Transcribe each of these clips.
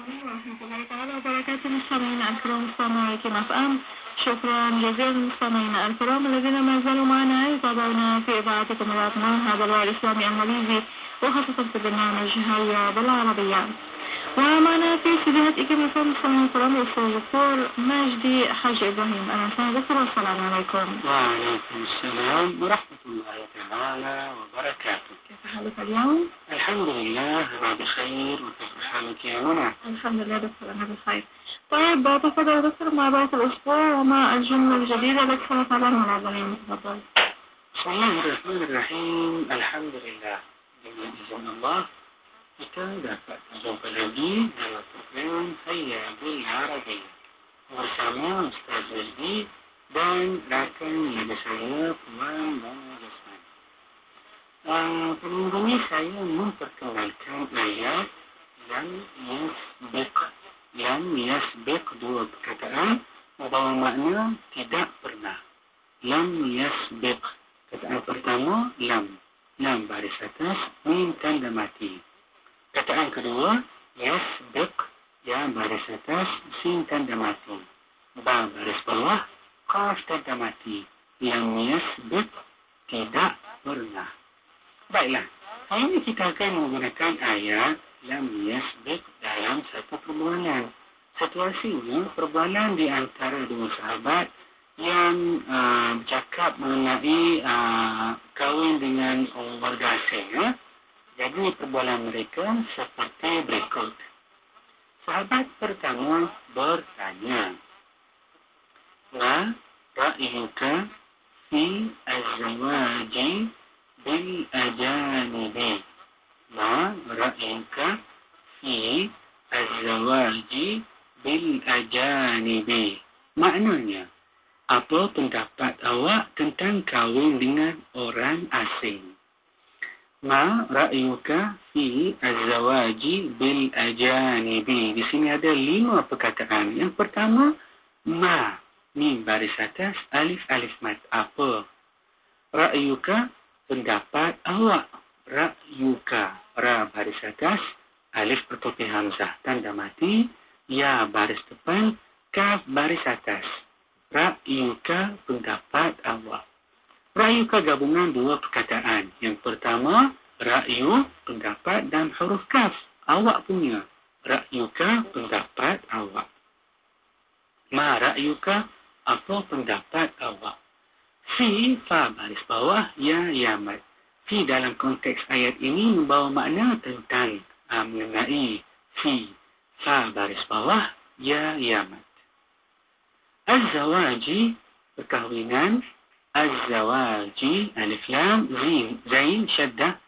ورحمة الله تعالى وبركاته. مستمعينا الكرام مستمعي كما أفهم، شكرا جزيلا مستمعينا الكرام الذين ما زالوا معنا يتابعونا في إذاعتكم الوطنية هذا الوعي الإسلامي الماليزي، وخاصة في برنامج هيا بالعربية. ومعنا في استديوهات إكرام مستمعينا الكرام الأستاذ الدكتور مجدي حاج إبراهيم. أهلا وسهلا دكتور والسلام عليكم. وعليكم السلام ورحمة الله تعالى وبركاته. كيف حالك اليوم؟ الحمد لله أنا بخير، وكيف حالك يا منى؟ الحمد لله دكتور أنا بخير. طيب تفضل دكتور مع بيت الأسبوع وما الجملة الجديدة التي سنتعلمها العظيم. تفضل. بسم الله الرحمن الرحيم. الحمد لله dengan izin Allah kita dapat berjumpa lagi dalam program Hayya Bil Arabiyyah bersama Ustaz Majdi dan rakan yang saya Puan Mona Jasmine. Minggu ini saya memperkenalkan ayat Lam yasbiq dua perkataan membawa makna tidak pernah. Lam yasbiq, kataan pertama lam baris atas, mim tanda mati. Kataan kedua yasbiq, ya baris atas, sin tanda mati, ba baris bawah, qaf tanda mati. Lam yasbiq, tidak pernah. Baiklah, hari ini kita akan menggunakan ayat lam yasbiq dalam satu perbualan. Situasinya perbualan di antara dua sahabat yang bercakap mengenai kahwin dengan warga asing. Jadi perbualan mereka seperti berikut. Sahabat pertama bertanya, ma ra'yuka fi az-zawaji bil ajanibi? Ma ra'yuka fi az-zawaji bil ajanibi? Maknanya, apa pendapat awak tentang kahwin dengan orang asing? Ma ra'yuka fi az-zawaji bil ajanibi? Di sini ada 5 perkataan. Yang pertama, ma, mim baris atas, alif mat. Apa? Ra'yuka, pendapat awak. Ra'yuka, ra baris atas, alif bertopi hamzah tanda mati, ya baris depan, kaf baris atas. Ra'yuka, pendapat awak. Ra'yuka gabungan dua perkataan. Yang pertama, ra'yu, pendapat, dan huruf kaf, awak punya. Ra'yuka, pendapat awak. Ma ra'yuka, apa pendapat awak. Fi, fa baris bawah, ya yamat. Fi dalam konteks ayat ini membawa makna tentang mengenai fi, fa baris bawah, ya yamat. Az-zawaji, perkahwinan. Az-zawaji, alif lam, zain, syaddah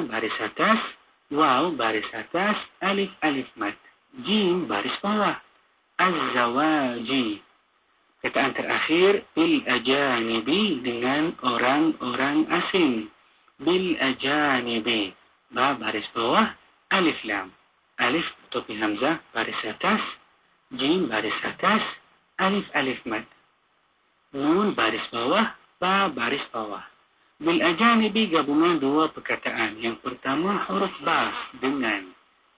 baris atas, waw baris atas, alif mat, jim baris bawah. Az-zawaji. Kataan terakhir, bil ajanibi, dengan orang-orang asing. Bil ajanibi, ba baris bawah, alif lam, alif topi hamzah baris atas, jim baris atas, alif mat, nun baris bawah, ba baris bawah. Bil ajanibi gabungan dua perkataan. Yang pertama huruf ba, dengan.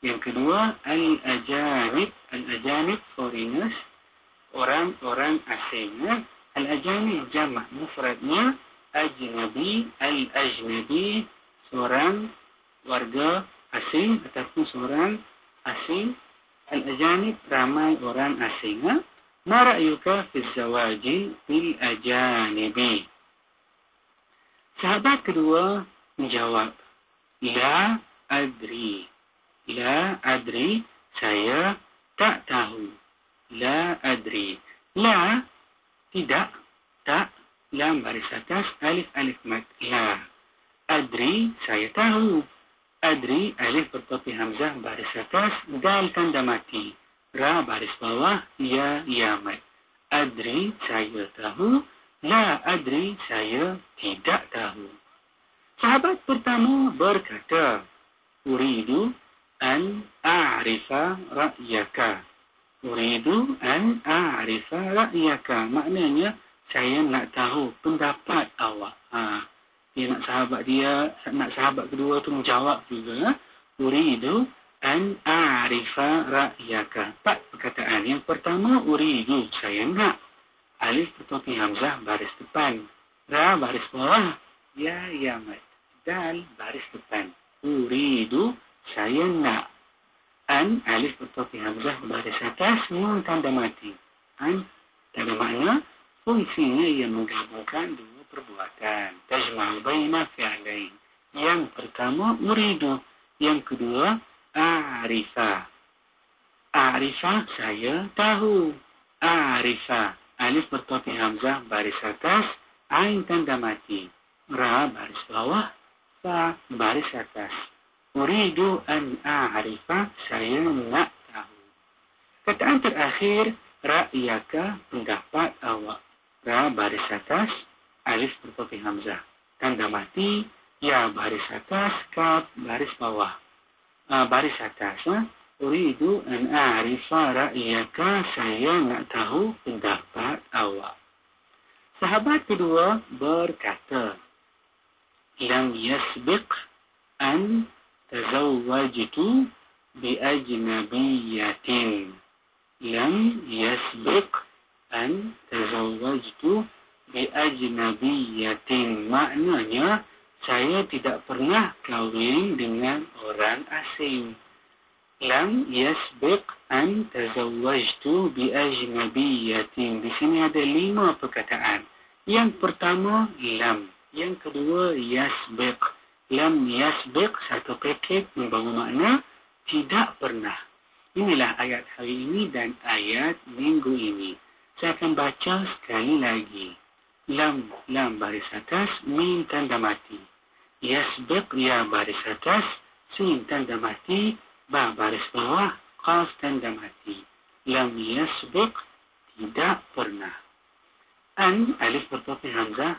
Yang kedua al-ajanib foreigners, orang-orang asing. Al-ajanib jamak, mufradnya ajnabi, al-ajnabi, seorang warga asing ataupun seorang asing. Al-ajanib ramai orang asing. Ma ra'yuka fi zawaji bil ajanibi? Sahabat kedua menjawab, la adri. La adri, saya tak tahu. La adri. La, tidak, tak, lam baris atas, alif mat, la. Adri, saya tahu. Adri, alif bertopi hamzah baris atas, dal tanda mati, ra baris bawah, ya yamat. Adri, saya tahu. La adri, saya tidak tahu. Sahabat pertama berkata, uridu an a'rifa ra'yaka. Uridu an a'rifa ra'yaka. Maknanya, saya nak tahu pendapat awak. Dia nak sahabat kedua tu menjawab juga. Uridu an a'rifa ra'yaka. 4 perkataan. Yang pertama, uridu, saya nak. Alif bertopi hamzah baris depan. Ra baris bawah. Ya mat. Dal baris depan. Uridu, saya nak. An alif bertopi hamzah baris atas. Nun tanda mati. An tanda makna fungsinya ia menggabungkan dua perbuatan. Tajma'u baina fi'lain. Yang pertama uridu. Yang kedua a'rifa. A'rifa, saya tahu. A'rifa, alif bertopi hamzah baris atas, ain tanda mati. Ra baris bawah, fa baris atas. Uridu an a'rifa, saya nak tahu. Kataan terakhir, ra'yaka, pendapat awak. Ra baris atas, alif bertopi hamzah tanda mati, ya baris atas, kaf baris bawah. Baris atas. Uridu an a'rifa ra'yaka, saya nak tahu pendapat awak. Sahabat kedua berkata, lam yasbiq an tazawwajtu bi ajnabiyyatin. Lam yasbiq an tazawwajtu bi ajnabiyyatin. Maknanya, saya tidak pernah kahwin dengan orang asing. Lam yasbiq an tazawwajtu bi ajnabiyyatin. Di sini ada 5 perkataan. Yang pertama, lam. Yang kedua, yasbiq. Lam yasbiq, satu paket membawa makna tidak pernah. Inilah ayat hari ini dan ayat minggu ini. Saya akan baca sekali lagi. Lam baris atas, mim tanda mati. Yasbiq, ya baris atas, sin tanda mati, ba baris bawah, qaf tanda mati. Lam yasbiq, tidak pernah. An, alif bertopi hamzah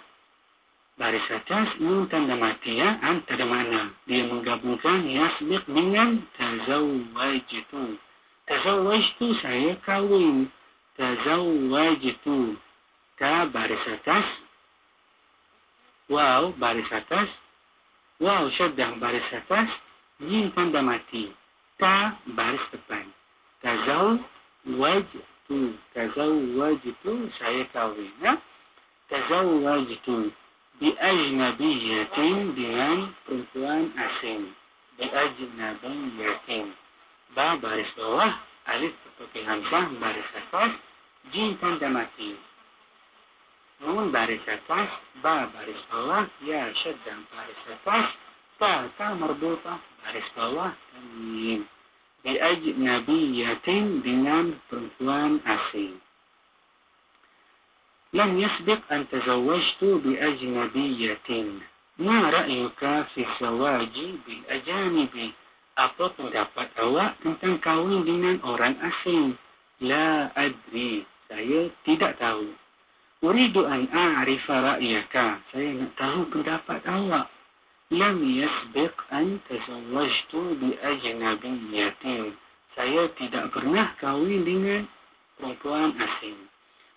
baris atas, nun tanda mati, ya. An tanda makna. Dia menggabungkan yasbiq dengan tazawwajtu. Tazawwajtu, saya kahwin. Tazawwajtu. Ta baris atas, waw baris atas, waw syaddah baris atas, jim tanda mati, ta baris depan. Tazawwajtu, saya kahwin. Tazawwajtu bi ajnabiyyatin, dengan perempuan asing. Bi ajnabiyyatin. Ba baris bawah, alif bertopi hamzah baris atas, jim tanda mati. Nun baris atas, ba baris bawah, ya syaddah baris atas, ta marbutah baris bawah, tamim. Bi ajnabiyyatin, dengan perempuan asing. Lam yasbiq an tazawwajtu bi ajnabiyyatin. Ma ra'yuka fi zawaji bil ajanibi. Apa pendapat awak tentang kahwin dengan orang asing? La adri, saya tidak tahu. Uridu an a'rifa ra'yaka, saya nak tahu pendapat awak. Lam yasbiq an tazawwajtu bi ajnabiyyatin. Saya tidak pernah kahwin dengan perempuan asing.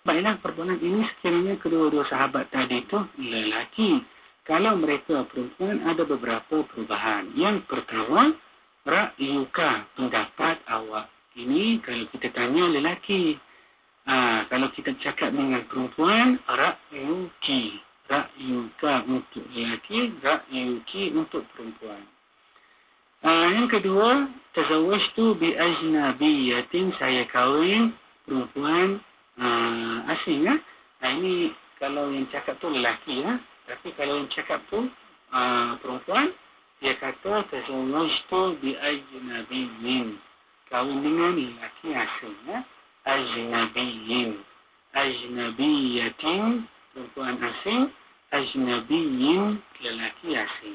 Baiklah, perbuatan ini sekiranya kedua-dua sahabat tadi itu lelaki. Kalau mereka perempuan, ada beberapa perubahan. Yang pertama, ra'yuka, pendapat awak. Ini kalau kita tanya lelaki. Kalau kita cakap dengan perempuan, ra'yuki. Ra'yuka untuk lelaki, ra'yuki untuk perempuan. Yang kedua, tazawwajtu bi ajnabiyyatin, saya kahwin perempuan asing. Ini kalau yang cakap tu lelaki. Tapi kalau yang cakap tu perempuan, dia kata tazawwajtu bi ajnabiyyin, kahwin dengan lelaki asing. Ajnabiyyin, ajnabiyyatin, perempuan asing, ajnabiyyin, lelaki asing.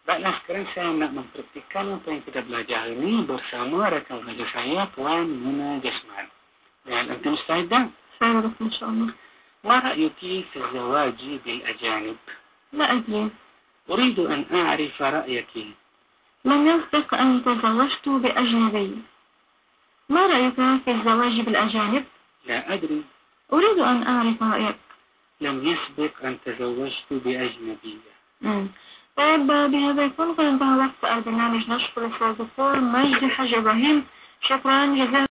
Baiklah, sekarang saya nak mempraktikkan apa yang kita belajar hari ini bersama rakan belajar saya, Puan Muna Jasman. Dan antum mustahidah? Saya rasa insyaAllah. Ma ra'yuki fi zawaji bil ajanib? لا أدري. أريد أن أعرف رأيك. لم يسبق أن تزوجت بأجنبي. ما رأيك في الزواج بالأجانب؟ لا أدري. أريد أن أعرف رأيك. لم يسبق أن تزوجت بأجنبية. طيب بهذا يكون قد انتهى وقت البرنامج. نشكر الأستاذ الدكتور مجدي الحاج إبراهيم، شكرا جزيلا.